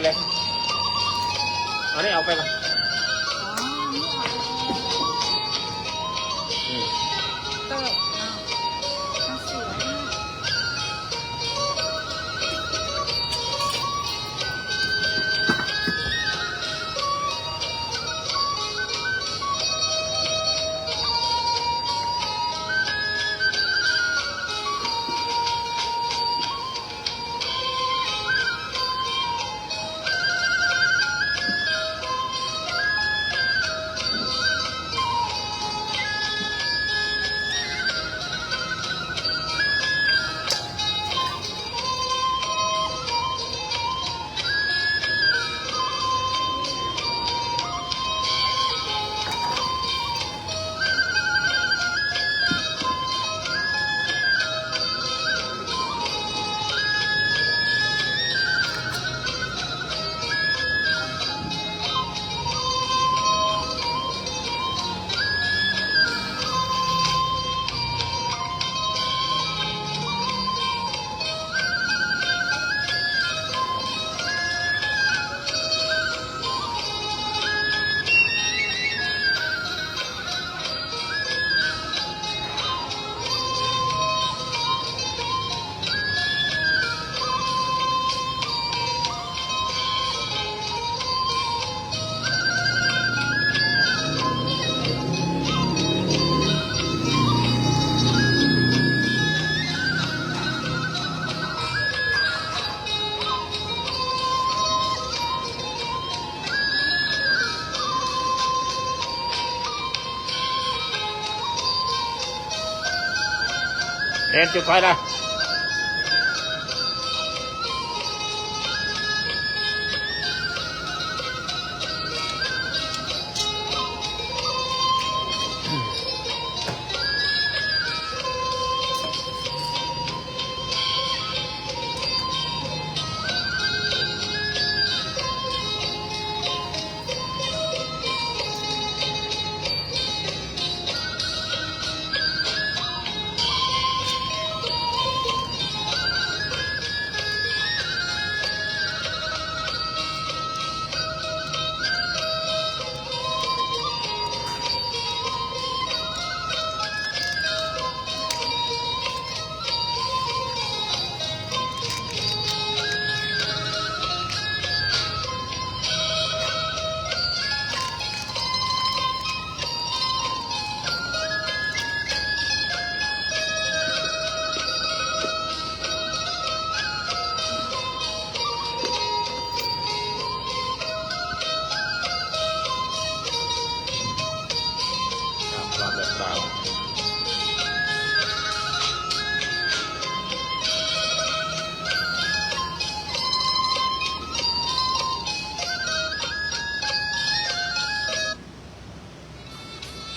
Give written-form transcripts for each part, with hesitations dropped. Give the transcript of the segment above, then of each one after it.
เลยอันนี้เอาไปมาก็มันสวย เอ็นจุดไฟละ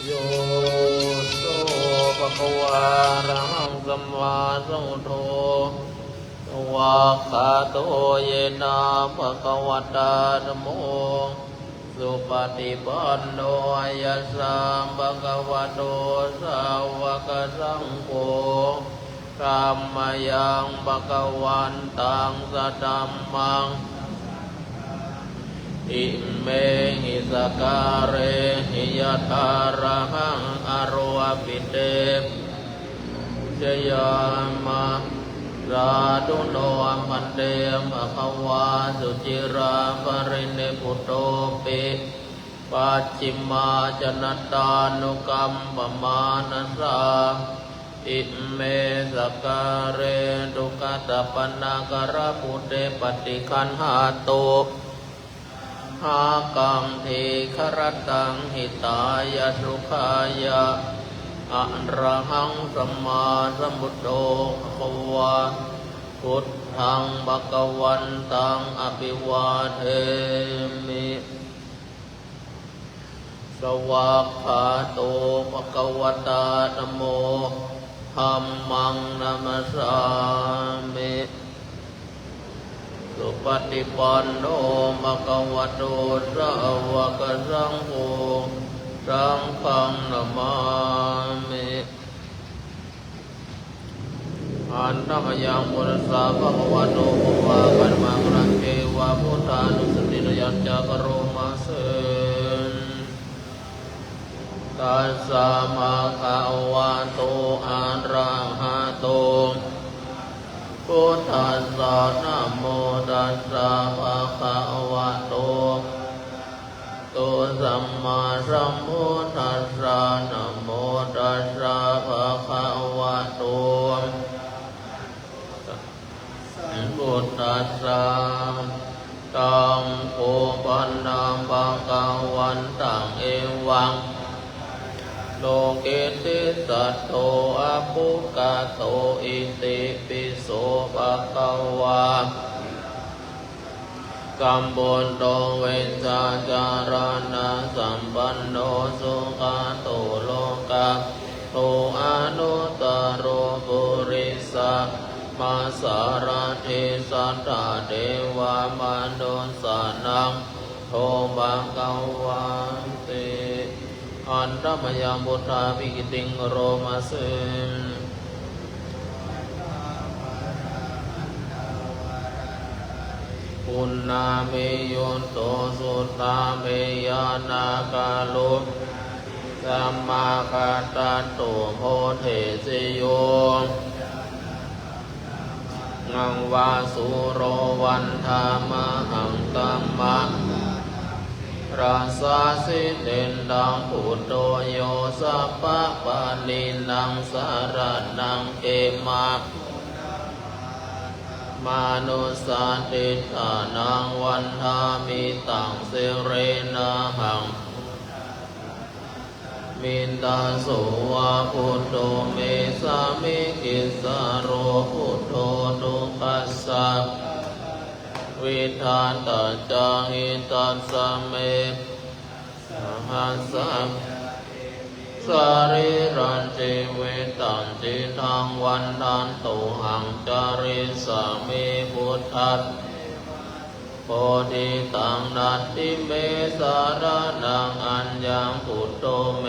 โยโสภะคะวะอะระหังสัมมาสัมพุทโธสวากขาโตเยนะภะคะวะตาธัมโมสุปฏิปันโนยัสสะภะคะวะโตสาวกสังโฆธัมมายังภะคะวันตังสัทธัมมังอิเมหิสการเรหิยะทาระหังอโรวปิเตชยามะราดุโนมันเตมะขวาสุจิราภริเนพุโตปิปัจฉิมาจนัตตานุกัมปมานัสสาอิเมสการเรตุกตปันนากระพุเตปฏิคันหาโตหากังเทครตังหิตายะสุขายะอะระหังสัมมาสัมพุทโธภะคะวะพุทธังภะคะวันตังอภิวาเทมิสวากขาโตภะคะวะตาธัมโมธัมมังนัมสสามิสุปฏิปันโนภะคะวะโตสาวกสังโฆสังฆังนะมามิอันธรรมยังพุทธะภะคะวะโตภะคะวะมังรังเกวะพุทธา สัจจกโรมาเสนตัสสะมะคะวะโตอะระหะโตพุทธัสสะนะโมตัสสะภะคะวะโตสัมมาสัมพุทธัสสะนะโมตัสสะภะคะวะโตพุทธัสสะธัมโมปันนังภะคะวันตังเอวังโลกิติสัตโตอะปุกขโตอิติปิโสภะคะวะกัมปุณโตเวชชาจารณะสัมปันโนสุขโตโลกะโตอนุตตโรปุริสะมาสารทิสัตตะเทวามนุสสานังโทบังกวันติอันตมยังพุทธาภิกิติงโรมาเสนปุณณาเมโยโตสุตตาเมยานาคาลุสัมมาคัตตันตุโพเทสโยงังวาสุโรวันธามะหังตัมมะราสาสิเตนดังพุทโธโยสัพพะปานินังสารนังเกมามานุสาติฐานังวันธามิตังสิเรนะหังมินตาโสวะพุทโธเมสามิกิสาโรพุทโธตุปัสสะวิธาตัจจาหิตัสสะเมสหัสสะสาริรันติเวตันติทังวันทันตุหังจาริสามิพุทธัสโพธิตังนัตติเมสารนังอัญญังพุทโธเม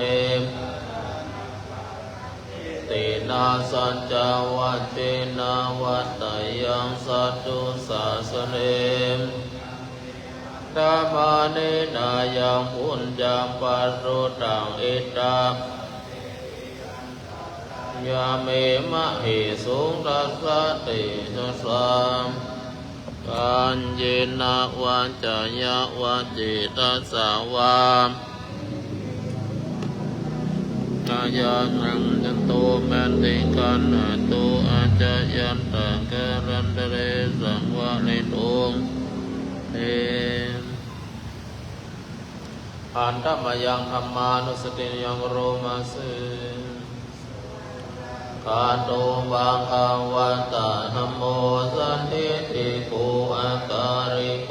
ตินาสัจจวัจเจนะวัตยังสัตตุสาสเนธรรมาเนนายังพุญญปัสสุตังอิตตายาเมมะหิสุงตัสสะติสัสสะกัญเจนะวัจจยะวัจจิตัสสะวามกายานังจันโตแมนติกันหะโตอาจายันตังกรันตเรสังวะเลโตเตอันตมยังธรรมานุสติยังโรมาเสคาโตบังอาวัตตะธัมโมสันติติโกอาการิโก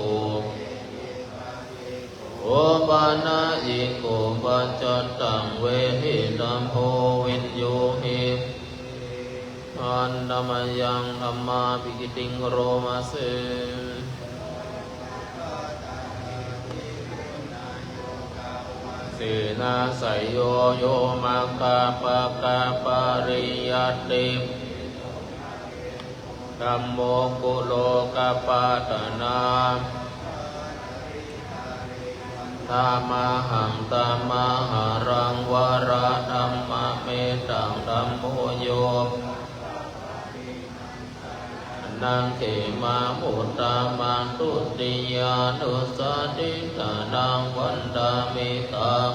โอปานาอิโกปัจจตังเวหิตัมโพวินโยหิอันตมยังธรรมาภิกิติงโรมาเสสีนาสยโยโยมัคคาปะกาปาริยัตติธัมโมกุโลกปาตนาธรรมหังธรรมหารังวระธรรมเมตังธัมโมโยนังเขมามุตตามังตุติยานุสติตานังวันดามิตัง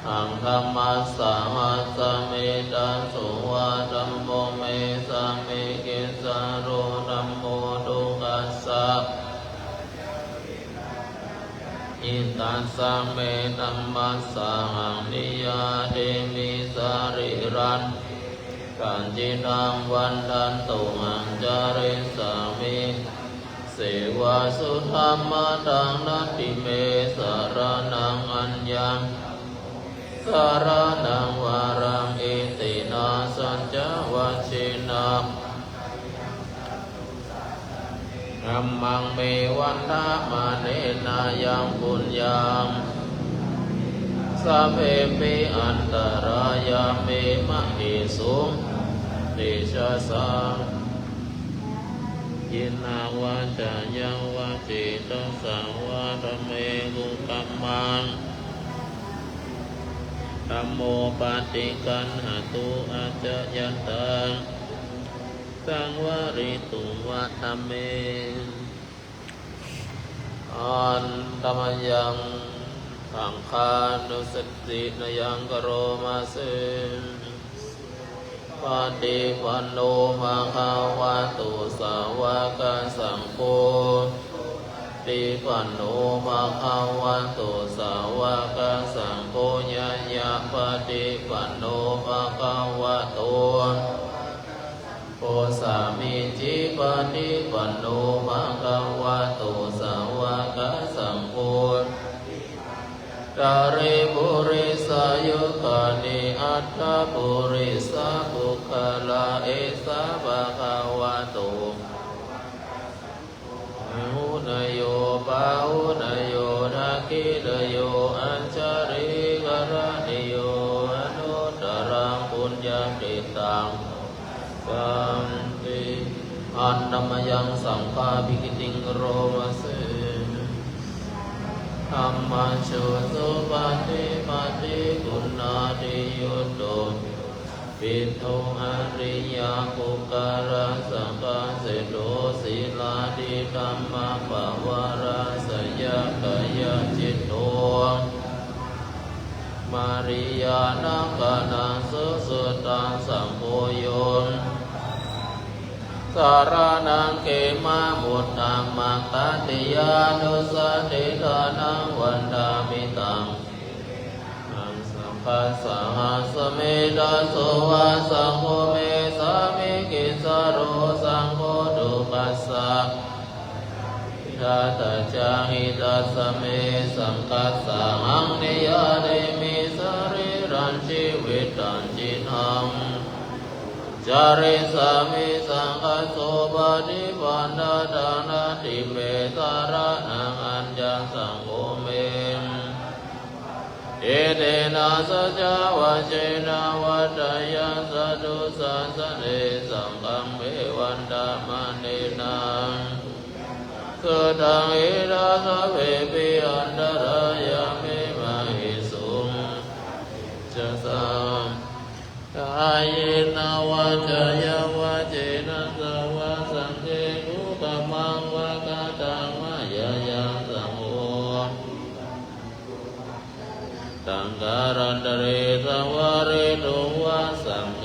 หังธรรมัสสะหัสสะเมตัสสุวะธัมโมเมสะเมกิสาโรธัมโมตุกัสสะอิตัสสะเมธัมมัสสะหังนิยาเดมิสาริรันกัญจิตังวันทันตุหังจาริสามิเสวะสุธรรมตังนัตติเมสารนังอัญญังสารนังวารังอิตินาสัจจวัชชินาธัมมังเมวันทามาเนนายังปุญญังสัพเพปิอันตรายาเมมะหิสุงติชะสัง ยินนาวาจายังวาจิตสังวาธเมกุกัมมังธัมโมปาติกันหตุอาจยันตังสังวริตุวัฏเมอันตมยังสังฆานุสตินยังกโรมาเสปฏิปันโนภะคะวะโตสาวกสังโฆปฏิปันโนภะคะวะโตสาวกสังโฆญะญะปฏิปันโนภะคะวะโตโอสามิจิปฏิปันโนภะคะวะโตสาวกสังโฆตาริปุริสายุคานิอัตถปุริสาบุคลาเอสาภะคะวะโตหุนโยปาหุนโยทักขิลโยอัญชริกรณิโยอนุตตรังปุญญาเกตังสัมติอันธรรมยังสังฆาภิกิติงโรมาเสธัมมัญชุสุปฏิปฏิกุณาติยุตโตปิโตอริยปุกขะสังฆาเสโดศีลาดิธัมมะปะวาราสยกายจิตโตมาริยานังกานังสุสุตังสัมโพโยสารนังเกมามุตตังมัคคติยานุสติทานังวันดามิตังอังสัมปัสสะหะสเมตาโสวะสังโฆเมสามิกิสโรสังโฆดุปัสสะทาตจาหิตัสสะเมสังคัสสะหังนิยาเดมิสริรันชีวิตันจิตังจาริสามิสังฆโสปฏิปันนาดานาติเมตาระนังอัญญังสังโฆเมเอเตนะสัจจวะเจนะวัฏยัสสะตุสัสสะเนสังฆังเมวันตามะเนนังสุตังอิราสะเวปิอันตรายามิมหิสุงจะสัมกายนาวาจายาวาเจนะสาวาสังเกตุกะมังวะกะตังมายายังสังโฆตังการันตเรสวะเรโตวะสังเฆ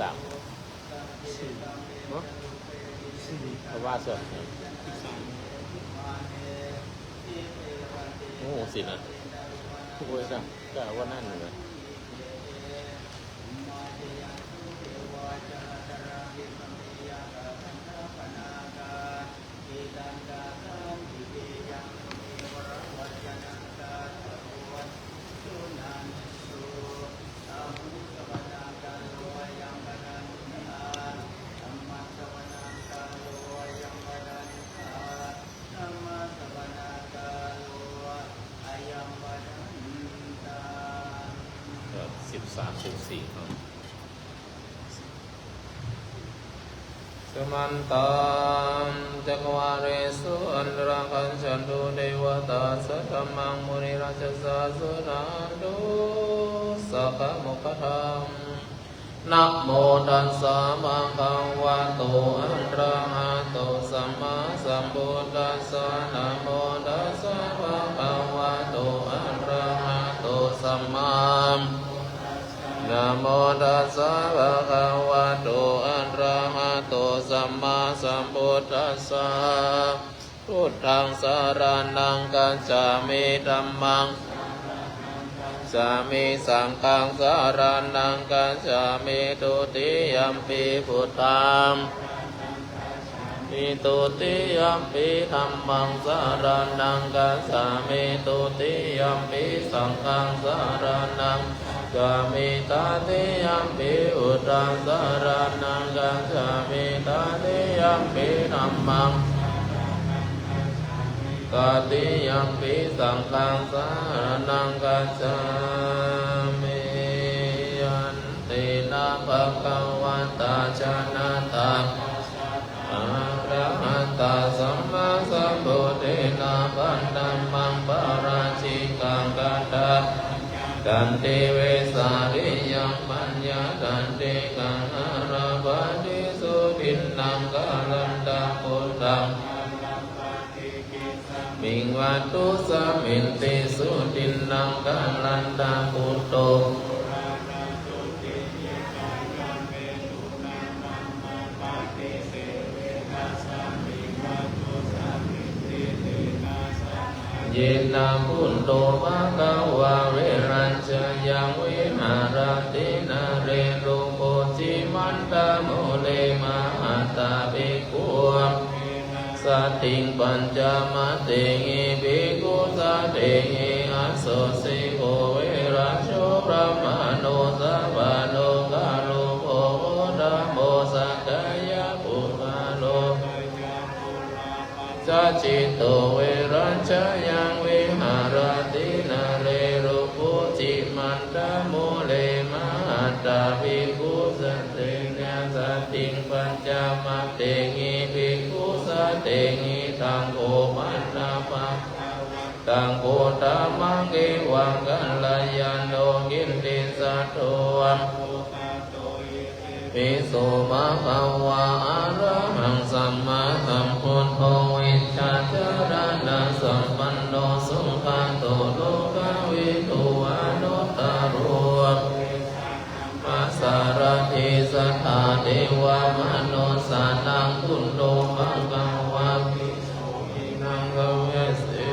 สามเพราะว่าส่วนโอ้สินะทุกคนสั่งก็ว่านั่นเลย13-14ครับสมันตังจักวาเรสุอันรังคัญฉันตุเทวตาสัทธัมมังมุนิราชสาสุนันตุสัพพะโมคคังนะโมตัสสะภะคะวะโตอะระหะโตสัมมาสัมพุทธัสสะนะโมตัสสะภะคะวะโตอะระหะโตสัมมานะโมตัสสะภะคะวะโตอะระหะโตสัมมาสัมพุทธัสสะพุทธังสรณังกัจฉามิธัมมังสามิสังฆังสรณังกัจฉามิทุติยัมปิพุทธัง อิตุติยัมปิธัมมังสรณังกัสสามิตุติยัมปิสังฆังสรณังกามิตาติยัมปิอุตตังสรณังกัสสามิตาติยัมปิธัมมังกาติยัมปิสังฆังสรณังกัสสามิยันตินะภะคะวะตาชนะตาอะระหะตาสัมมาสัมพุทธัสสะปันตัมมังปะราชิกังกัตตะกันติเวสาริยังปัญญากันติกังอาราปะติสุทินนังกาลันตะพุทธังมิงวัตุสมินติสุทินนังกาลันตะพุทโธเยนะพุทโธภะคะวะเวรัญชยังวิหารตินาเรโรโภจิมันตะโมเลมหัตตาภิกขุสัตถิงปัญจมัตติงิภิกขุสัตถิงิอัสสสิโกเวรัชโชพระมโนสัพพะโลกาโลโภธัมโมสักกายปุคคโลสัจจิโตเวรัญชยังวิหารตินาเรโรโภจิมันตะโมเลมหัตตาภิกขุสัตถิงสัตถิงปัญจมัตติงิภิกขุสัตถิงิตังโอปันนาภะตังโกตามังเกวังกัลลายันโนกินติสัตโตปิโสภะคะวะอะระหังสัมมาสัมพุทโธวิชชาจารณะสัมปันโนสุขโตโลกวิทูอนุตตโรมัสสารทิสัทธาเทวมนุสสานังพุทโธภะคะวะภิกขุหินังกเวสิ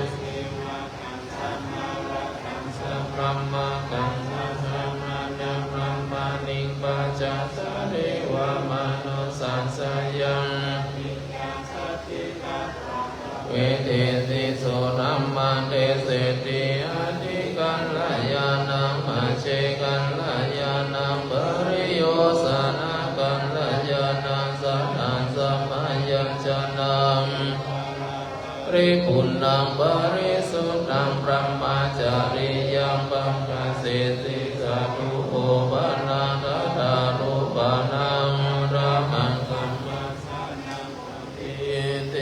สัพพะมะกังสัพพะมะนังพระมานิปัจจตเทวมนุสสาสยังเวเทสิสุรัมมาเทเสติอาทิกัลยานังอาเชกัลยานังปริโยสนะกัลยานังสัทธังสัมมายัญชนะริปุณังปริสุทธังพระมาจาริยังปัมปะเสสิสัตถุโภปนาคตารูปนังราหังสัมมาสันนังอิเต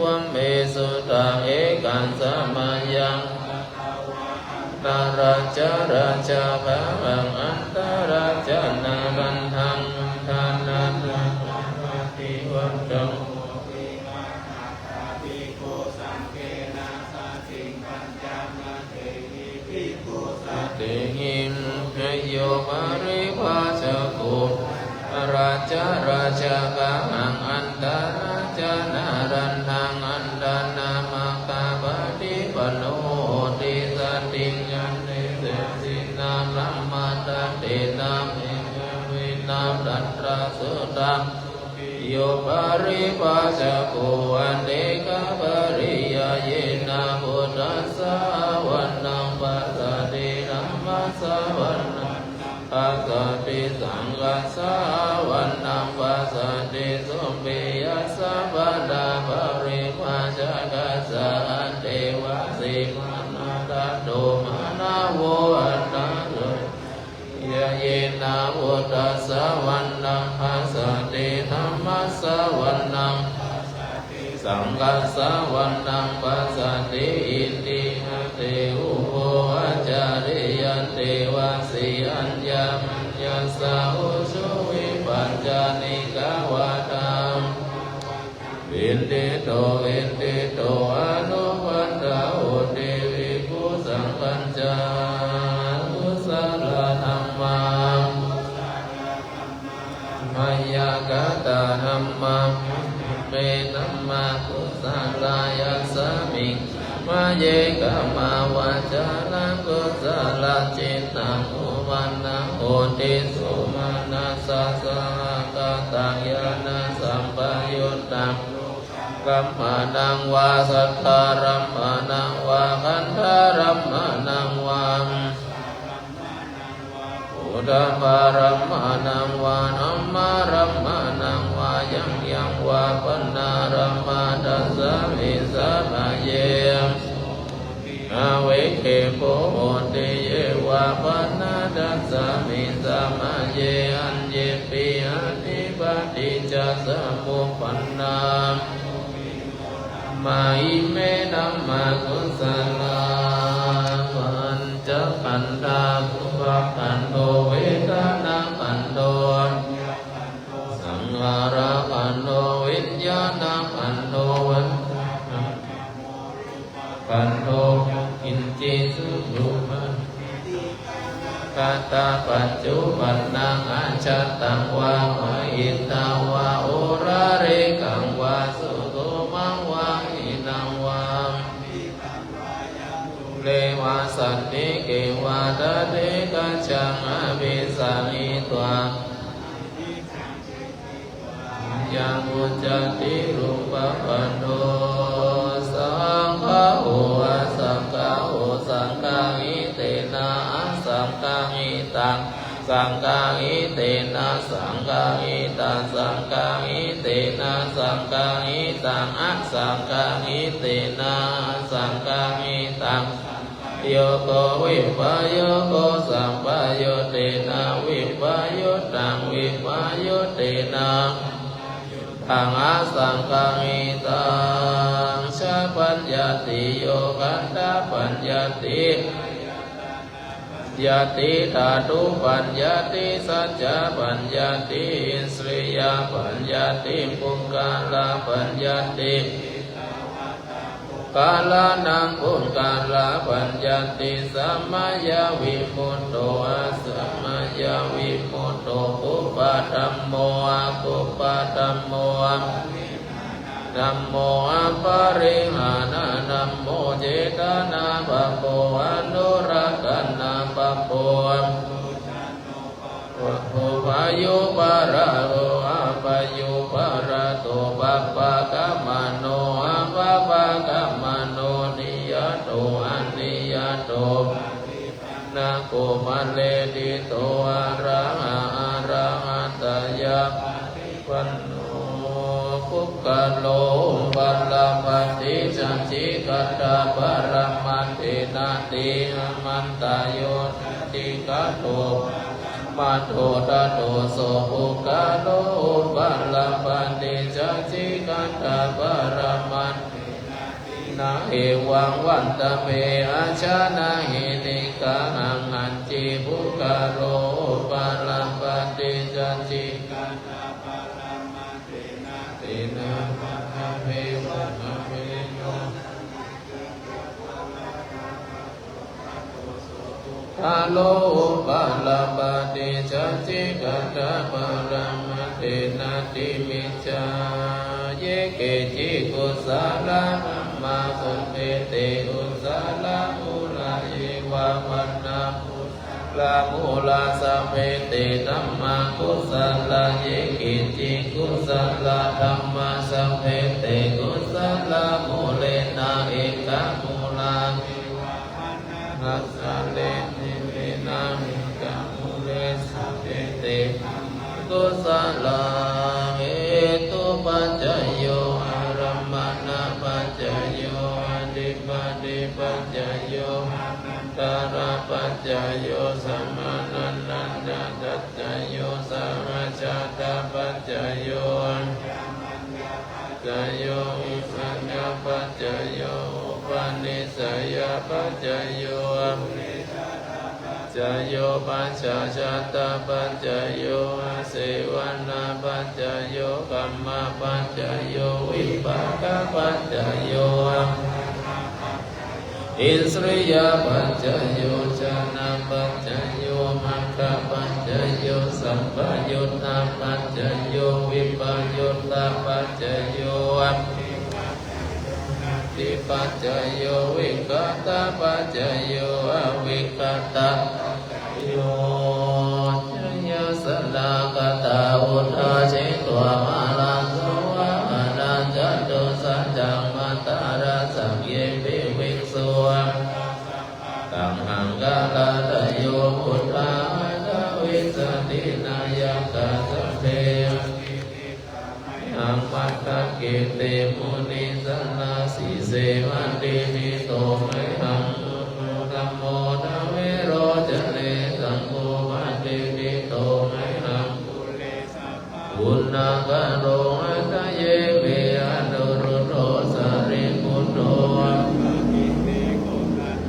วัมเมสุตังเอกันสัมมายังนาราจาราชาภะวังอันตราจานารันทังทานารังติวัตตังเตหิมโยปาริภาชโกราชาราชากังอันตราจานารันทังอันดานามาคาปฏิปโนติสัตติยันเตเสสินาลัมมาตันเตนะเมเวนะดัตราสุตังโยปาริภาชโกอันเดกะปริยาเยนะพุทธัสสะวันนังปัสสะเตธัมมัสสะวันนังปัสสะเตสังฆัสสะวันนังปัสสะเตสุเปยัสสะปันดาปริภาชกัสสะอันเทวะสิมานาตัตโตมานาโวอัตตะโตยะเยนะพุทธัสสะวันนังปัสสะเตธัมมัสสะวันนังสังฆัสสะวันนังปัสสะเตอิติหะเตอุโภอาจาริยันเตวะสีอัญญามัญญาสาอุชุวิปัญจานิกาวาตังวินติโตวินติโตอนุปันตะโอเตวิภูสังปัญจานุสาระธัมมังมายากตาธัมมังเมตัมมากุสาลายาสามิมาเยกมาวาจานังกุสาลจิตตังอุวันนังโอติสุมานาสสะกตังยานาสัมปยุต ตังกัมมานังวาสัทธารัมมานังวาคันธารัมมานังวาอุดาภารัมมานังวานัมมารัมมานังวายังวาปันนารัมมาดัสสะมิสัพเยอาเวเคโปโหติเยวาปันนาดัสสะมิสัพเยอัญเยปิอาทิปติจัสสะมุปปันนามาอิเมนัมมากุสลาปัญจขันธาภุพขันโตเวทนาขันโตสังขารขันโตวิญญาณขันโตวันขันโตอินจิสุรูปันกาตาปัจจุบันนังอาชัตตังวะมะอิตาวะโอระเรกังวะสุโตมังวะอินังวะเลวะสันติเกวะตะเตกัจจังอภิสังอิตวะยังอุจจติรูปปันโนสังฆะโอสังฆะโอสังฆังอิเตนะสังฆังอิตังสังฆังอิเตนะสังฆังอิตังสังฆังอิเตนะสังฆังอิตังอะสังฆังอิเตนะสังฆังอิตังโยโกวิปโยโกสัมปโยเตนะวิปโยตังวิปโยเตนะอังอาสังฆังอิตังชะปัญญาติโยกันตาปัญญาติยาติธาตุปัญญาติสัจจะปัญญาติอินทรียปัญญาติปุกกาลปัญญาติกาลานังปุกกาลปัญญาติสัมมาญาวิมุตโตสัมมาญาวิมุตโตอุปาธัมโมอุปาธัมโมธัมโมอะปะริหานะธัมโมเจตนาปะโปอนุรักขันนาปะโปอุปายุปะระโตอะปะยุปะระโตปัปปะกัมมโนอะปัปปะกัมมโนนิยโตอะนิยโตนะโกมะเลติโตอะระหะอะระหะตยะปันโนภุกขโลปัลลปัตติสัจจิกัตตาปรมัตถินาติมันตโยติกัตโตมัตโตตโตโสภุกขโลปัลลปัตติสัจจิกัตตาปรมัตถินาเอวังวันตเมอาชานาหินิกังอัญจิภุกขโลปัลลปัตติสัจจิกัตตาปรมัตถินาตินะเมวะเมโยกาโลปัลลปัตติสัจจิกัตตาปรมัตถินาติมิจฉาเยเกจิกุสาลาธัมมาสุเมเตอุสาลามุลาเยวะวันนามุลามุลาสัมเมเตธัมมากุสาลาเยเกจิกุสาลาธัมมาสัมเมเตกุสาลามุเลนะเอกะมุลานัสสะเลนิเวนะเอกะมุเลสัมเมเตกุสาลาเหตุปัจจโยอารัมมณปัจจโยอธิปติปัจจโยตระปัจจโยสัมมานันตัจจโยสัมมาชัตตปัจจโยจโยอุปัญญปัจจโยอุปนิสัยปัจจโยจโยปัญจชัตตปัจจโยอาเสวนาปัจจโยกัมมปัจจโยวิปากปัจจโยอินทรียปัจจโยชนะปัจจโยมัคคะปัจจโยสัมปยุตตปัจจโยวิปยุตตปัจจโยติปัจจโยวิกัตตปัจจโยอวิกัตตโยชยสลากตาอุทาเชตัวมาลาโสวะนา ตุสัจจังมัตตาราสังเยปิวิกสุตังหังกาลาตโยพุทธาวิสตินายักขะสัพเพอังปัตตะเกเตมุนิสันนาสีเสวันตินิโตไมหังธัมโมนะเวโรจเนสังโฆวันตินิโตไมหังปุณณกโรอัตเยเวอนุรุตโตสาริปุตโต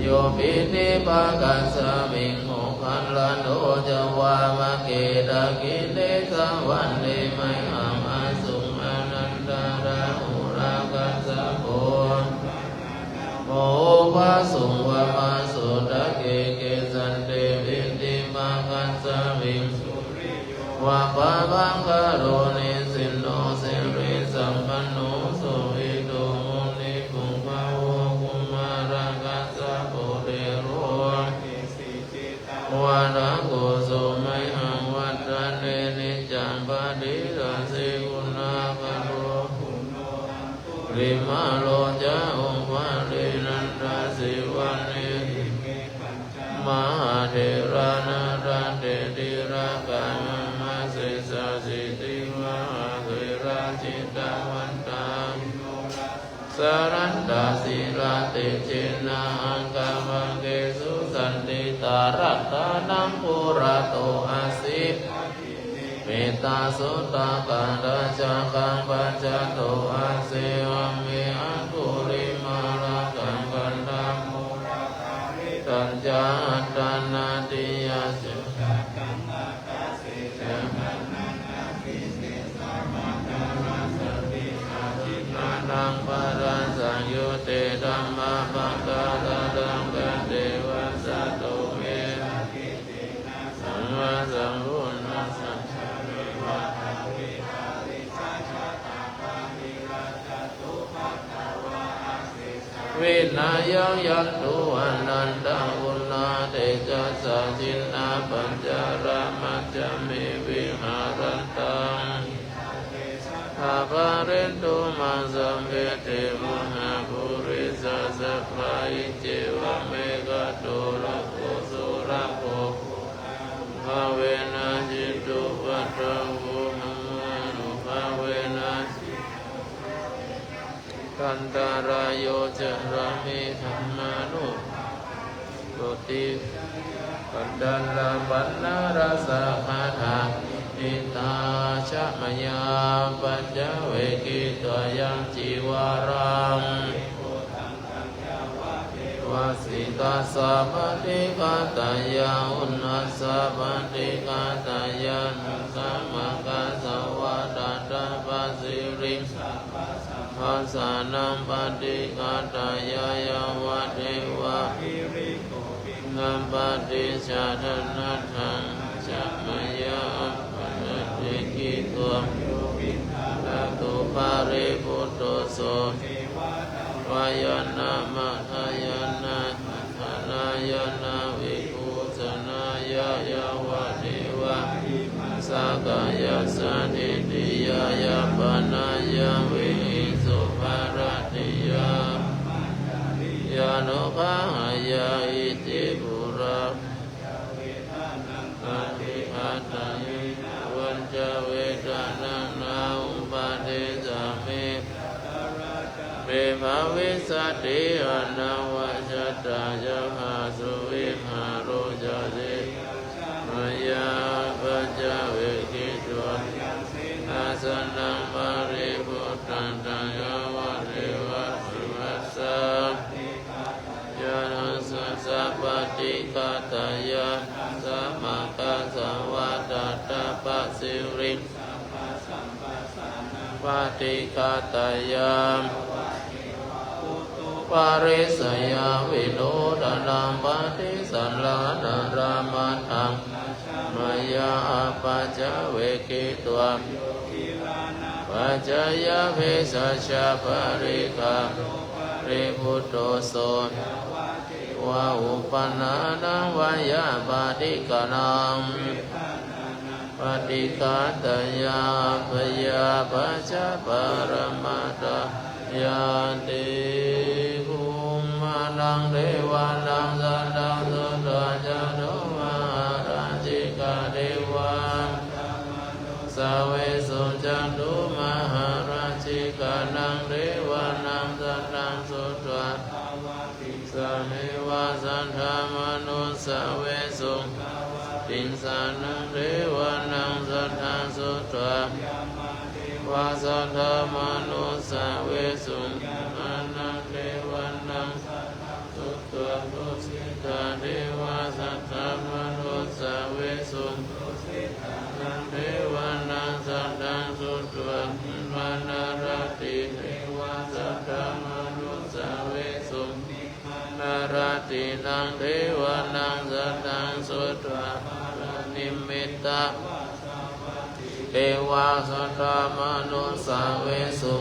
โยปินิปะกัสสมิงโหคันลันโตจะวามะเกตะกิเลสวันเดไมหังอาสุงอนันตาราหุรากัสสะโพโมภะสุงวะมาสุตะเกเกสันเตวิติปะกัสสมิงวะปะปังกโรนิสินโนสิริสัมปันโนสุวิโตมุนิปุงภาวะกุมารากัสสะโพเดโรวะระโกสุไมหังวัฏฏะเนนิจังปะดิราสิกุณากโรริมาโลจาองค์วะเรนันตาสิวันเนมหาเถระนารันเตติระกามมาเสสะสิติวะเถระจิตตวันตังสรันตาศิลาเตเจนะอังกามังเกสุสันติตารัตตานัมปุระโตอาสิเมตตาสุตตะกันดาจังกังปัจจโตอาเสวะเมอันตุริมารากังกันดามุตัญจาตานาติยาสุนังปะรังสังยุเตธัมมาปังกาลาดังกันเทวะสัตโตเมสัมมาสัมพุทธัสสะวินายังยันตุอนันตังอุณาเตจัสสะจินนาปัญจารามัจจามิวิหารันตังอาภาเรนตุมังสัมเวเทมุหะปุริสสัพพะอิเจวะเมกะโตระโกสุระโกภาเวนะจิตตุปัฏฐะโวหัมมานุภาเวนะกันตารายโยจระเมธัมมานุโตติปันดัลลาปันนาราสะคาถาอิตาชะมยาปัญจเวกิตยังจีวารังวาสิตาสัพพติกาตายาอุณัสสัพพติกาตายานุสัมมกาสวะตาตาปัสสิริภาสานัมปฏิกาตายายาวะเทวะนัมปฏิชาทนัตถังชะมยาปัญจกิตัวละตุปาริปุตโตโสวายนะมะทายนะทานายนะวิภูสนายายาวะเทวะสักกายสันติยายาปนายาวิสุภารติยายานุภาหายาอิติปุระปฏิอัตตายิวันจเวทนานาอุปาเดสะเมเปภาวิสัตติอนาวัจตายะหาสุวิหาโรจเสมยาปัจจเวกิตุอาสนังปาริปุตตันตายาวะเทวะสุวัสสะยานัสสะปฏิกาตายาสัมมากัสสวะตาตาปัสสิริปฏิกาตายาปาริสยาวิโนดานังปฏิสันลานารามัตถังมายาปัจจเวกิตัวปัจจยเภสัชะปริการิพุตโตโสวะอุปนานังวายาปฏิกานังปฏิกาตยาปยาปัจจปรมัตถ ยาติภูมินังเทวานังสัตตังสุตวะจันโทมหาราชิกาเทวาสาเวสุจันตุมหาราชิกานังเทวานังสัตตังสุตวะสเมวะสัทธามนุสาเวสุตินสานังเทวานังสัทธังสุตวะวาสัทธามนุสาเวสุอานังเทวานังสุตวะตุสิตาเทวาสัทธามนุสาเวสุนังเทวานังสัทธังสุตวะวานารติเทวาสัทธามนุสาเวสุนาราตินังเทวานังสัทธังสุตวะนิมิตตะเทวาสัทธามนุสาเวสุ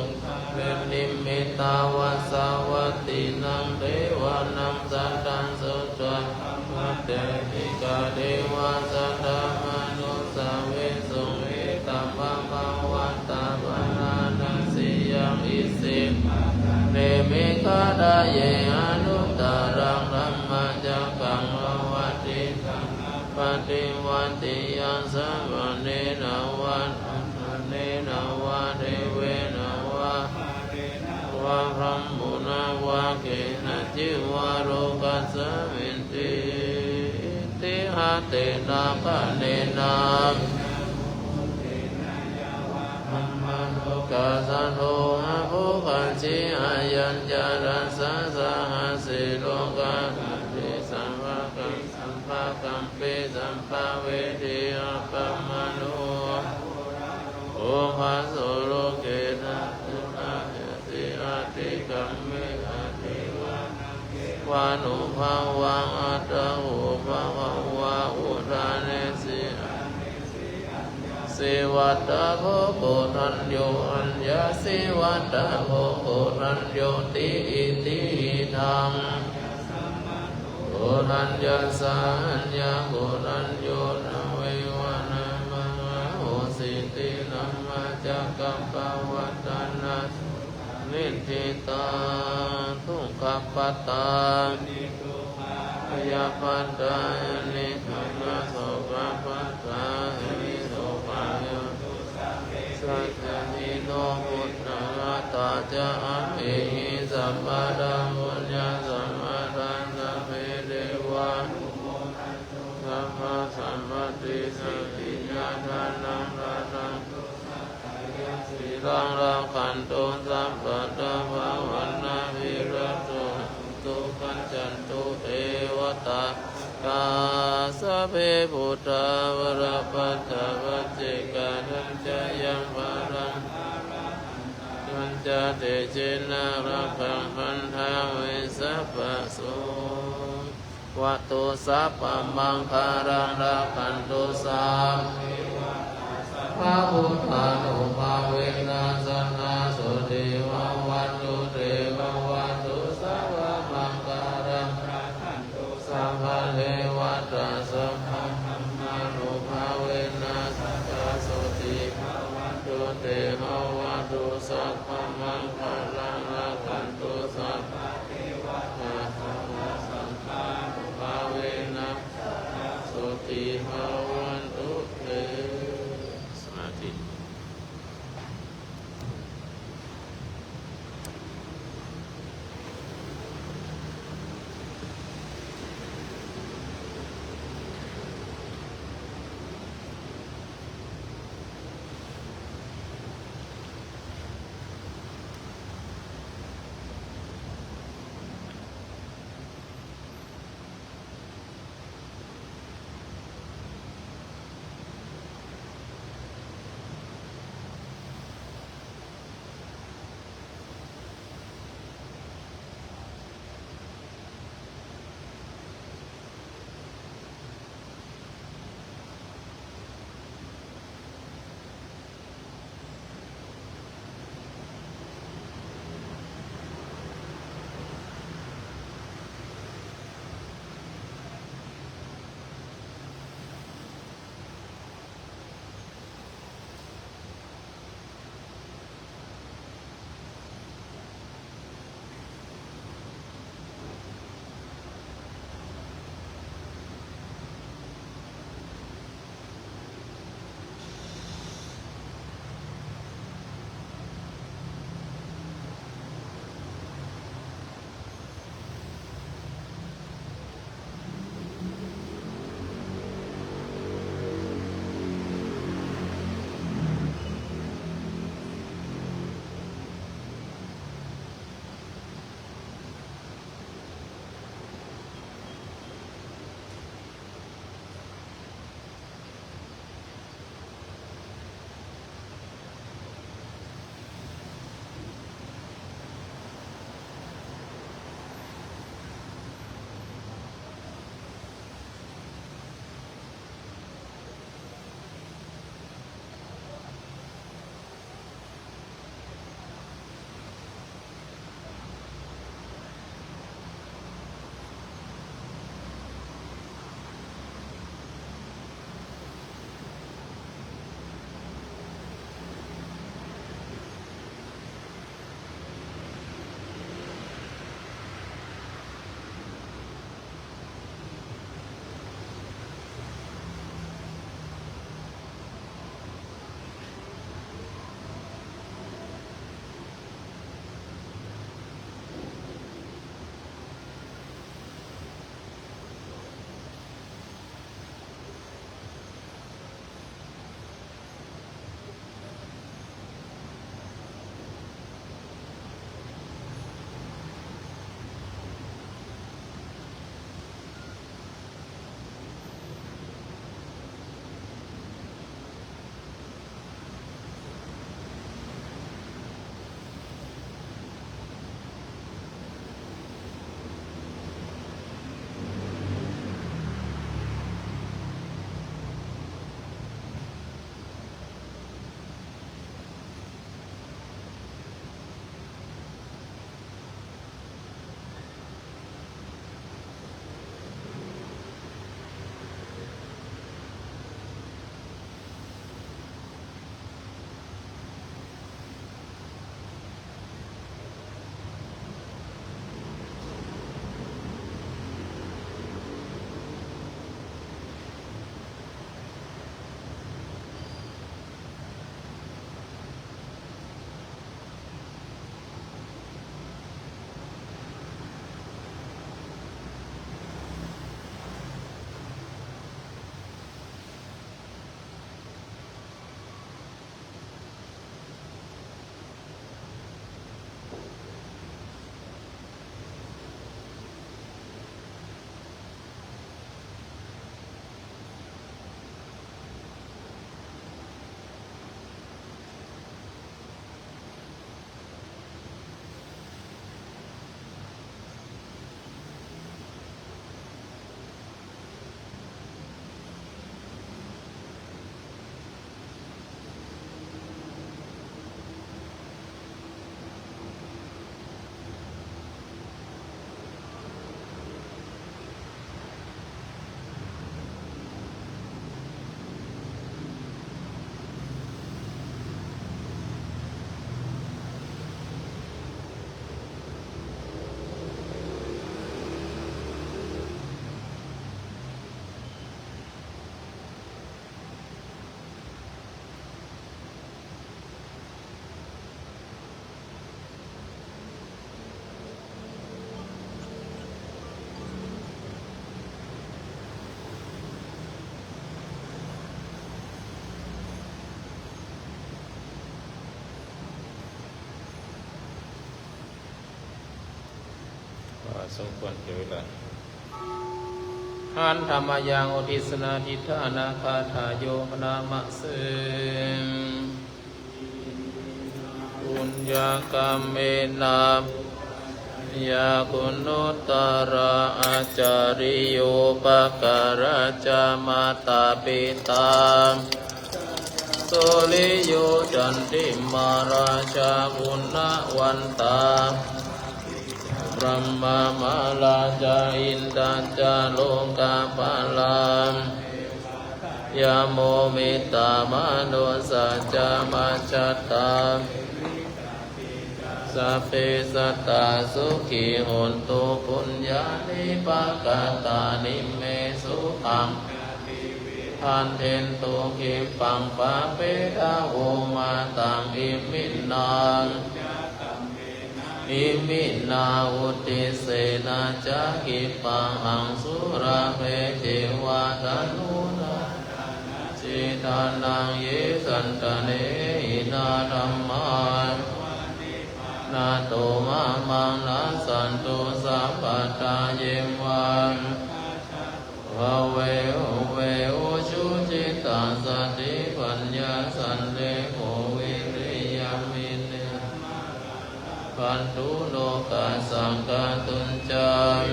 เป็นนิมิตาวัสสวัตตินังเทวานังสัทธังสุตวะมัตเตติกาเทวาสัทธามนุสาเวสุเอตัมภะคะวัตตาปะนานัสสิยังอิสิเนมิคาดาเยอนุตตรังธัมมัจจกังภวัตติปฏิวันติยังสัมมาเนนะวันเนนะวะเทเวนะวะวะพรัมมุนาวะเกนะจิวะโรกัสสมินติติหะเตนะปะเนนะธัมมะโลกัสสะโลหะโภคันธิอายัญจารัสสะสะหะสิโลกะติสัมภะกังสัมภะกัมปิสัมภะเวทิอัปปะมะโนโอภะโสโลเกนะตุนะยติอาติกัมเมอาติวานุภาวังอัตตะโหภะคะวะอุทาเนสิสิวัตตะโภโกทัญโยอัญญาสิวัตตะโภโกทัญโยติอิติธังโกทัญญาสัญญาโกทัญโยนะเววะนะมะโหสิตินัมมาจักกัปปวัตตานัสนิทิตาทุกขปัตตาพยาปัตตานิธรรมะโสภปัตตานิโสภะโยสัจจนิโนพุทธะตาจะอะหิสัมมาดังบุญญาสัมมาดังสัพเพเทวะสัพพะสัมปติสัพพิญาทานังรานังสีรังราคันตุสัพพะตะภะวันนาวิรัตตุตุกัจจันตุเอวตากาสัพเพพุทธาวรปัตตะวัจเจกานัญจยังปารังปัญจเตเจนะรักขังพันธาเวสัพพะโสวัตตุสัพพะมังคารังรักขันตุสัพพะพุทธานุภาเวนัสสนาสุติวะวัตตุเตวะวัตตุสัพพะมังคารังสัพพะเทวตาสัพพะธัมมานุภาเวนัสสนาสุติวัตตุเตวะวัตตุสัพพะมังคารังรักขันตุสัพพะเทวตาสัพพะธัมมานุภาเวนัสสนาสุติวัตตุเตสมาธิ สมควรเจอแล้วหันธรรมยังอุทิศนาทิฏฐานาคาถาโยนามะเสงปุญญากรรมเมนามยาคุณุตตระอาจาริโยปการะจามาตาปิตาสุริโยจันติมาราชาบุญนาวันตาพระมามาลาจาอินทาจาโลกาปาลามยาโมมิตามโนสัจจามาจัตตาสัพเพสัตตาสุขีโหนตุปุญญานิปกาตานิเมสุขังทันเทนตุขิปังปะเปทะโวมาตังอิมินังอิมินาอุติเสนาจักขิปังหังสุราเพเทวาทานุนาจิตานังเยสันตเนหินาธัมมานาโตมะมังนาสันตุสัพพตาเยวันภเวอุเวอุชุจิตาสติปัญญาสันเลโกวิริยามิเนปันตุโลกัสสังฆตุญจาม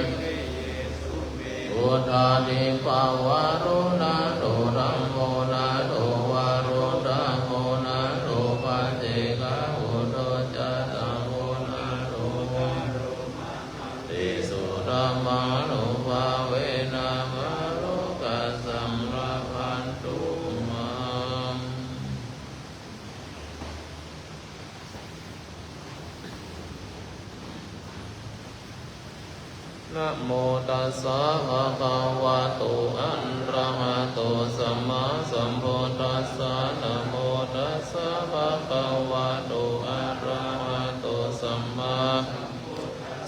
อุทานิภาวะโรนาโตรัมโมนาโตวาโรตัมโมนาโตปัจเจกะอุโตจัตตังโมนาโตติสุรัมมานุภาเวนะมะโลกัสสังราพันตุมังนะโมตัสสะภะคะวะโตอะระหะโตสัมมาสัมพุทธัสสะนะโมตัสสะภะคะวะโตอะระหะโตสัมมา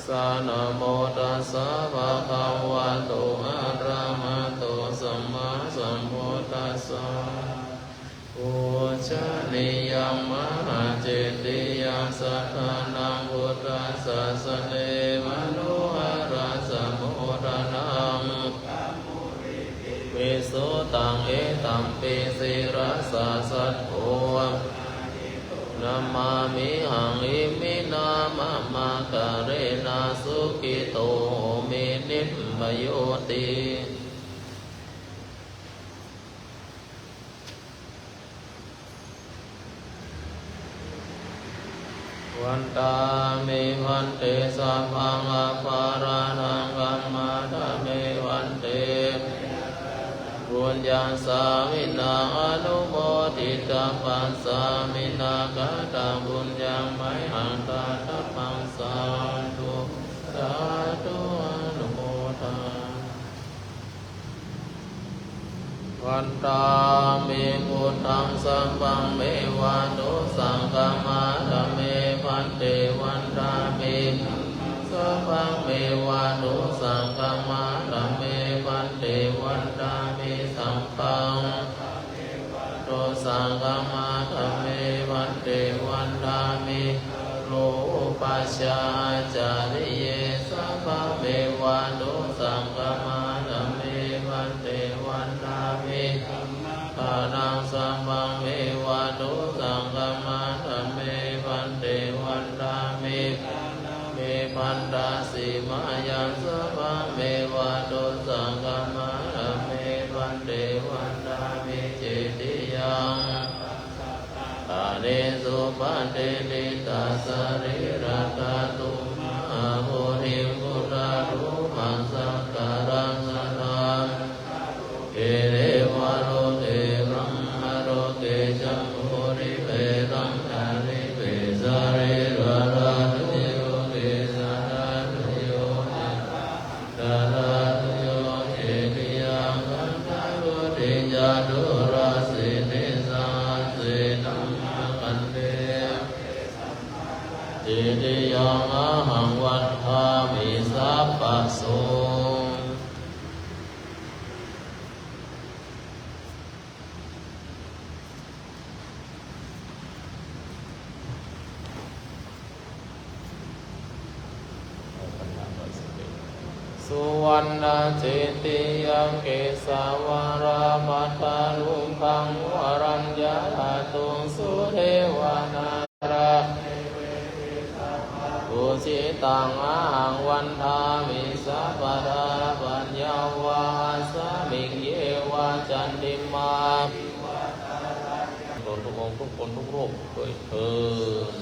สะนะโมตัสสะภะคะวะโตอะระหะโตสัมมาสัมพุทธัสสะปุจจานิยังมหาเจติยังสัทธานังพุทธศาสเนมโนหะราสมุทนังวิสุตังเอตัมปิสิรัสสะสัทโฆนะมามิหังอิมินามะมะกะเรนะสุขิโตเมนิพพโยติวันตามิวันเตสัพพังอภารานังกัมมาทะเมวันเตบุญญาสามินาอนุโมทิตาปัสสามินากาตาบุญญาไมหังตาทัพพังสาธุสาธุอนุโมทนาวันตามิพุทธังสัมปังเมวะตุสังฆมาทะเมพันเตวันตามิสัพพังเมวะตุสังฆมาทะเมพันเตวันตามิสัมปังตุสังฆมาทะเมพันเตวันตามิโลปัสสะจาริเยสัพพังเมวะตุสังฆมาทะเมพันเตวันตามิทานังสัมปังเมวะตุสังฆมาทะเมพันเตวันตามิเมพันตาสิมายังสัพพังเมวะตุสังฆมาทะเมพันเตวันตามิเจติยังอาเนสุปันเตติตาสริรัตตุมหาโพธิพุทธารูปังสังฆารังสัทธังเอเรวะโรเตรัมมะโรเตจัมโหริเปรังอาริเปสาริระระนุโยเตสะระนุโยเตสะระนุโยเตติยังคันธาวุติญาตุราสินิสัสเสนัมมะคันเตติติยังอะหังวัฏฐามิสัพพะโส สุวรรณจิตติยังเกสาวรามัทาลุคังวรัญญาตุสุเทวนาราปุจิตังอาหังวันทามิสัพพะทาปัญญาวาสามิงเยวาจันติมาโดนทุกองค์ทุกคนทุกรูปด้วยเถิด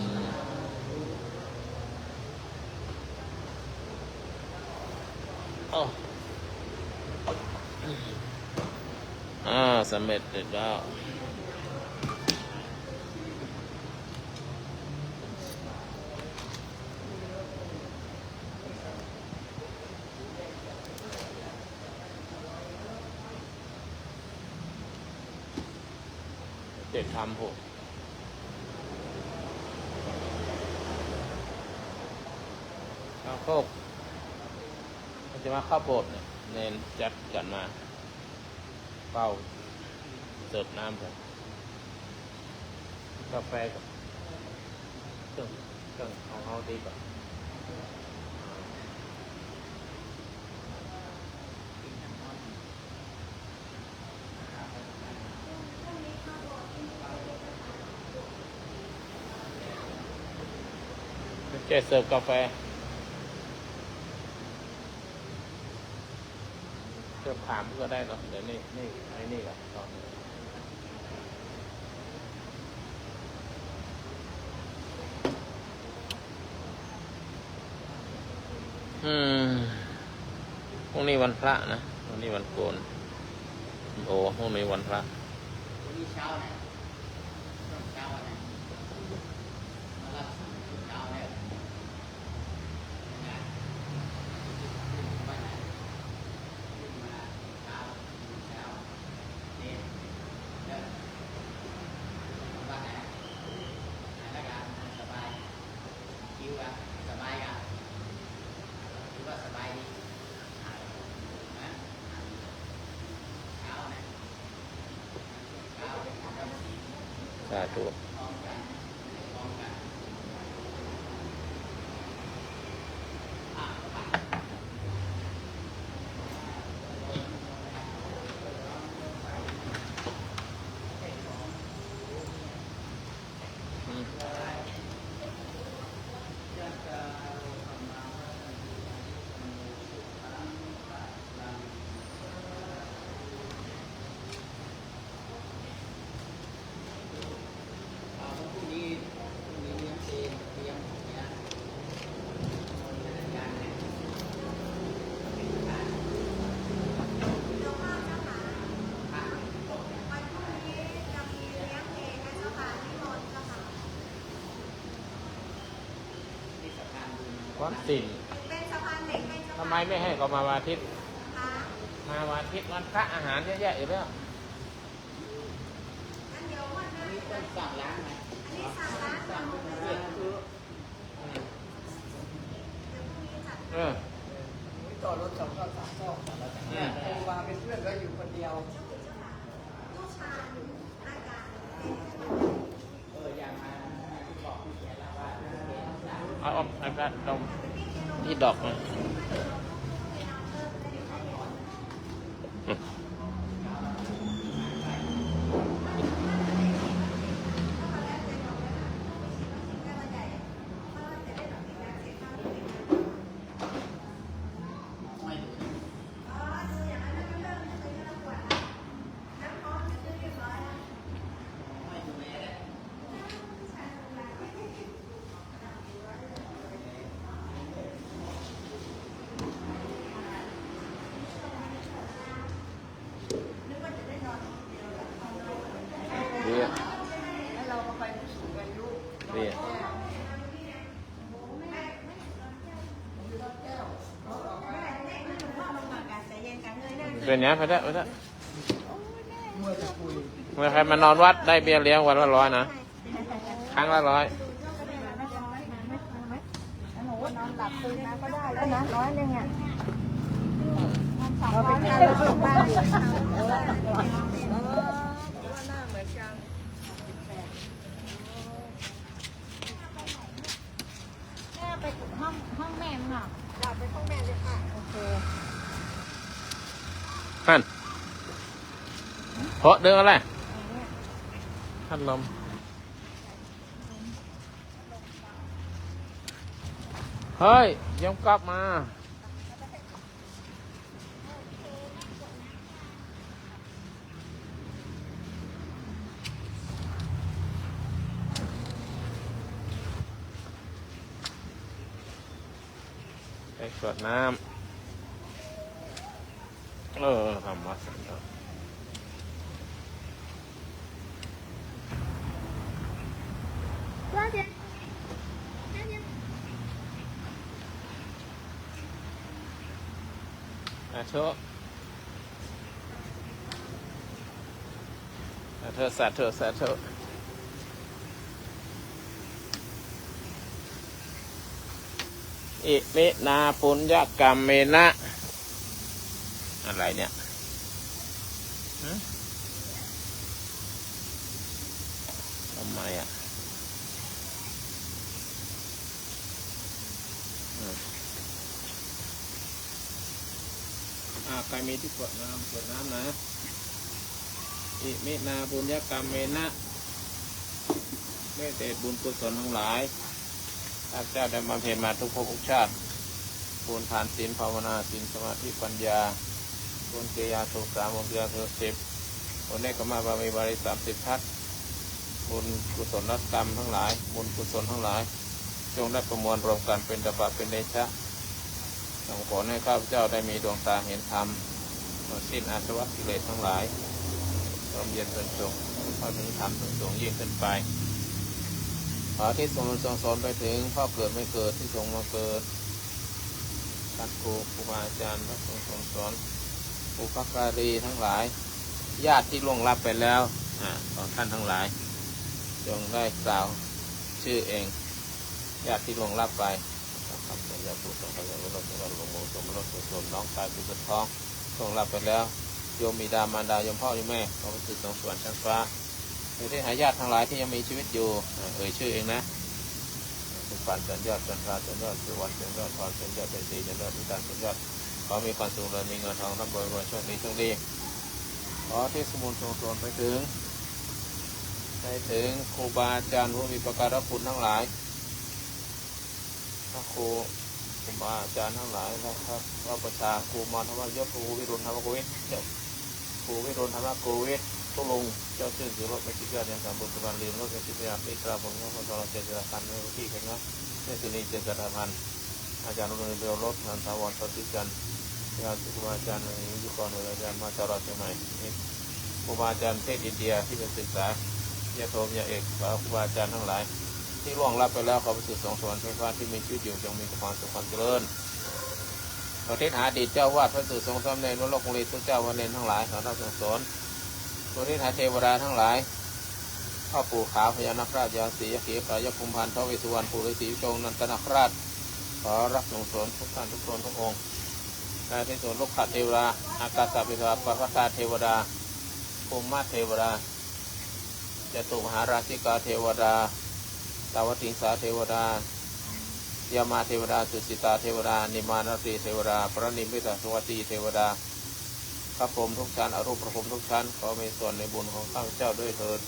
สำเร็จแล้วเด็กทำผมข้าวโคกมันจะมาข้าวโพดเนี่ยเน้นจัดกันมาเป้าเสิร์ฟน้ำกันกาแฟกับเครื่องของเขาดีกว่าจะเสิร์ฟกาแฟเสิร์ฟถามก็ได้เนาะเดี๋ยวนี่ไอ้นี่ก่อนพรุ่งนี้วันพระนะพรุ่งนี้วันโกนโอ้พรุ่งนี้วันพระพรุ่งนี้เช้านะเช้านะมารับเช้าแล้วสาธุวัดสินทำไมไม่ให้เขามาวันอาทิตย์มาวันอาทิตย์วันพระอาหารเยอะแยะอยู่แล้วสั่งร้านไหมต่อรถ2 3 2มาเป็นเพื่อนก็อยู่คนเดียวเอาไอ้พระดมที่ดอกมาแล้วเราก็ไปผู้สูงอายุเป็นอย่างนี้พระเจ้าเมื่อใครมานอนวัดได้เบี้ยเลี้ยงวันละ100นะครั้งละ100นอนหลับตื่นมาก็ได้แล้วนะ100อ่ะเราไปทานเราบ้าน ไปห้องแม่มั้งอ่ะอยากไปห้องแม่เลยค่ะโอเค ท่านเพราะเดินอะไรท่านลมเฮ้ยยังกลับมาไปกดน้ำทำมาสักหน่อยเธอสาธุสาธุอิมินาปุญญกรรมเมนะอะไรเนี่ยทำไมอ่ะใครมีที่กดน้ำนะอิมินาปุญญกรรมเมนะเมื่อเศษบุญกุศลทั้งหลายข้าพเจ้าได้บำเพ็ญมาทุกภพทุกชาติบุญทานศีลภาวนาศีลสมาธิปัญญาบุญเกียรติสุข3บุญเกียรติสุข10บุญเนกขมาบารมีบริ30ทัศบุญกุศลกรรมทั้งหลายบุญกุศลทั้งหลายจงได้ประมวลรวมกันเป็นตบะเป็นเดชะส่งผลให้ข้าพเจ้าได้มีดวงตาเห็นธรรมสิ้นอาสวะกิเลสทั้งหลายร่มเย็นเป็นสุขเข้าถึงธรรมสูงยิ่งขึ้นไปขอที่ทรงสอนไปถึงพ่อเกิดไม่เกิดที่ทรงมาเกิดท่านครูบาอาจารย์พระทรงสอนอุปการีทั้งหลายญาติที่ล่วงลับไปแล้วของท่านทั้งหลายจงได้กล่าวชื่อเองญาติที่ล่วงลับไปครับญาติผู้ทรงพระญาณรถสมรสหลวงโมสมรสสมน้องชายผู้สุดท้องล่วงลับไปแล้วโยมบิดามารดาโยมพ่อโยมแม่ขอพระสุดทรงสวรรค์ชั้นฟ้าในที่หาญาติทั้งหลายที่ยังมีชีวิตอยู่เอ่ยชื่อเองนะสุขสันต์เจริญยอดจันทราเจริญยอดสุวรรณเจริญยอดพรเจริญยอดเป็นสีเจริญยอดวิจารณ์เจริญยอดขอมีความสุขและมีเงินทองร่ำรวยโชคดีขอที่สมุนทรงสอนไปถึงครูบาอาจารย์ผู้มีประการคุณทั้งหลายพระครูบาอาจารย์ทั้งหลายนะครับพระประชาครูมรธรรมยศครูวิรุณธรรมโกวิทครูวิรุณธรรมโกวิททุลุงเจ้าชื่อสิรถไปจิตยาเรียนสามบุตรบาลลืมรถเป็นจิตยาปิตราผมก็คนเราเจริญกันในที่แข่งนะเมื่อสุนีเจริญพันธ์อาจารย์รุ่งเรืองรถนันทวันปฏิจันทร์ครูบาอาจารย์ยุคก่อนอาจารย์มาจากเราเชียงใหม่ครูบาอาจารย์เทศอินเดียที่เป็นศึกษายาโทมยาเอกครูบาอาจารย์ทั้งหลายที่ล่วงลับไปแล้วขอประสิทธิ์สองสวรรค์ไฟฟ้าที่มีชีวิตอยู่จงมีความสุขความเจริญประเทศหาดีเจ้าวาดพระสุทรงสำเร็จวัดโลกบุรีทุกเจ้าวันเนรทั้งหลายขอรับส่งสอนประเทศหาเทวดาทั้งหลายพ่อปู่ขาวพญานาคราชยาศรียะเขียวายคุมพันธ์ท้าวเวสสุวรรณปู่ฤาษีชงนันทนาคราชขอรับส่งสอนทุกท่านทุกคนทุกองค์ในที่ส่วนโลกขัดเทวดาอากาศปิศาปปตาเทวดาภูมิมาเทวดาจตุมหาราชิกาเทวดาตาวติงสาเทวดายามาเทวดาสุสิตาเทวดานิมานรีเทวดาพระนิมิตสวัสดีเทวดาพระพรหมทุกชั้นอรูปพระพรหมทุกชั้นขอมีส่วนในบุญของข้าพเจ้าด้วยเถิด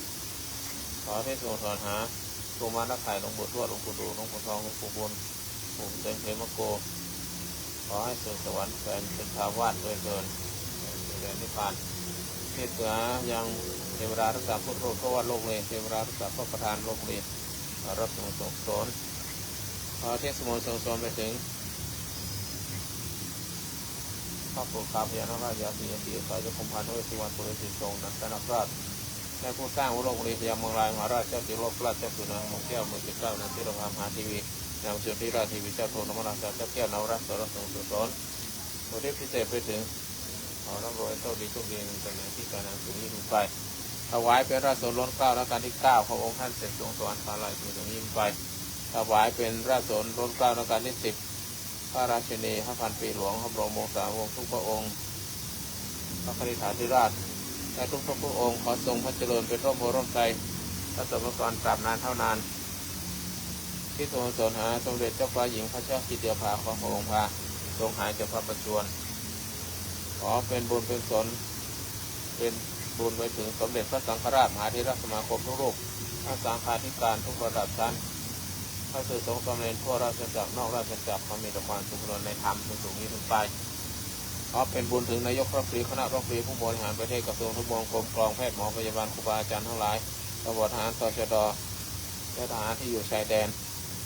ขอให้ทรงสอนหาตัวมานักไข่หลวงปู่ทวดหลวงปู่ดูหลวงปู่ทองหลวงปู่บุญปู่เต็มเทมโกขอให้สู่สวรรค์เป็นชาววาดด้วยเถิดเดินนิพพานเทศนายังเทวดารักษาพุทธโลกพระวัดโลกเลยเทวดารักษาพระประธานโลกเลยรับส่งสอนขอเทศมนต์ส่งสอนไปถึงพระปู่ขาวพญานาคราชยาศรียะเขียวสายคุมพันธ์ท้าวเวสสุวรรณปู่ฤาษีชงนันทนาคราชในผู้สร้างวัดโลกบุรีพญาเมืองรายมหาราชเจ้าจิโรกราชเจ้าสุนันท์มงแก้วมือจิตเก้านันทิรภามหาทีวีนำเชิญที่ราชทีวีเจ้าโทนมราชเจ้าแก้วนวรัตน์สรสงฆ์สอนบทที่พิเศษไปถึงขอร่ำรวยโชคดีในตำแหน่งที่การงานสูงยิ่งไปถวายเป็นราชโสรล้นเกล้ารัชกาลที่9พระองค์ท่านเสด็จทรงสวรรคาลัยสูงยิ่งไปถวายเป็นราชโสรล้นเกล้ารัชกาลที่10พระราชินีพระพันปีหลวงพระบรมวงศาวงศ์ทุกพระองค์พระคณิษฐาธิราชและทุกพระองค์ขอทรงพระเจริญเป็นร่มโพร่มไทรพระสมภารตราบนานเท่านาน ที่ทรงสนหาสมเด็จเจ้าฟ้าหญิงพระเจ้ากิติยาภาของพระองค์พาทรงหายจากพระประชวรขอเป็นบุญเป็นสนเป็นบุญไปถึงสมเด็จพระสังฆราชมหาเถรสมาคมทุกรูปพระสังฆาธิการทุกระดับชั้นพระสื่อสงฆ์สำเร็จทั่วราชจักรนอกราชจักรขอมีแต่ความสุขในธรรมเป็นสูงยิ่งขึ้นไปขอเป็นบุญถึงนายกรัฐมนตรีคณะรัฐมนตรีผู้บริหารประเทศกระทรวงทบวงกรมกรองแพทย์หมอพยาบาลครูบาอาจารย์ทั้งหลายตำรวจทหารตชดและทหารที่อยู่ชายแดน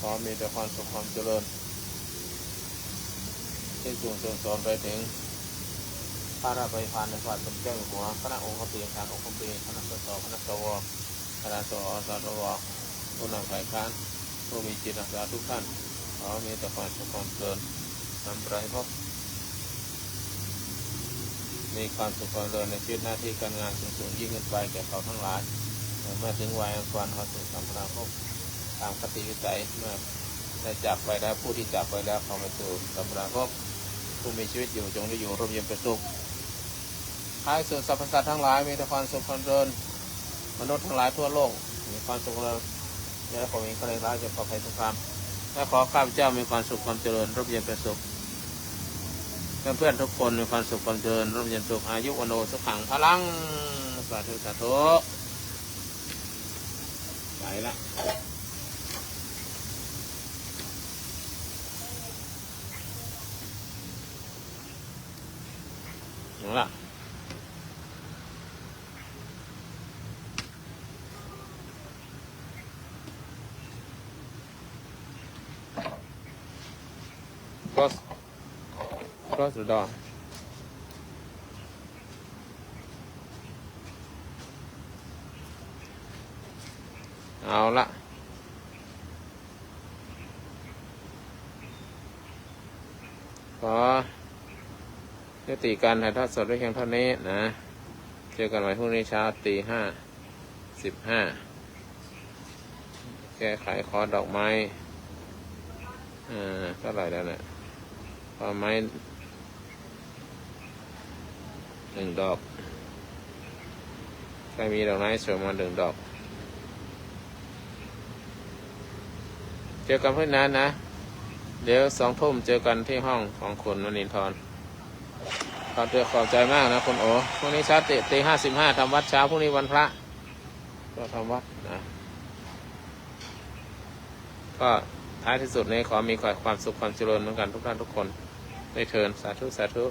ขอมีแต่ความสุขความเจริญที่สูงส่งไปถึงพระราชบริพารในฝ่ายสมเด็จหัวคณะองค์ข้าพเจ้าองค์ข้าพเจ้าคณะสสคณะสวคณะสอสวผู้นำฝ่ายค้านผู้มีจิตอาสาทุกท่านขอมีแต่ความสุขความเจริญนำไปพบมีความสุขความเจริญในชีวิตหน้าที่การงานสูงยิ่งขึ้นไปแก่เขาทั้งหลายเมื่อถึงวัยอันควรเขาถึงสัมปราภพตามคติวิสัยเมื่อได้จากไปแล้วผู้ที่จากไปแล้วเขาไปสู่สัมปราภพผู้มีชีวิตอยู่จงได้อยู่ร่มเย็นเป็นสุขท้ายสุดสรรพสัตว์ทั้งหลายมีแต่ความสุขความเจริญมนุษย์ทั้งหลายทั่วโลกมีความสุขเลยและผมเองก็เลยร้ายจะขอภัยทุกคำและขอข้าพเจ้ามีความสุขความเจริญร่มเย็นเป็นสุขเพื่อนๆทุกคนมีความสุขความเจริญร่มเย็นสุขอายุวันโอสุขังพลังสาธุสาธุไปละเอาละClose the door. เอาละขอยุติการถ่ายทอดสดไว้เพียงเท่านี้นะเจอกันใหม่พรุ่งนี้เช้า5:15แก้ไขคอดอกไม้เท่าไหร่แล้วเนี่ยคอไม้1 ดอกใครมีดอกไม้สวยมา1 ดอกเจอกันเพื่อนนั้นนะเดี๋ยว2 ทุ่มเจอกันที่ห้องของคุณมณินทร์ขอบใจมากนะคุณโอพรุ่งนี้เช้า5:15ทำวัดเช้าพรุ่งนี้วันพระก็ทำวัดนะก็ท้ายที่สุดนี้ขอมีความสุขความเจริญเหมือนกันทุกท่านทุกคนได้เชิญสาธุสาธุ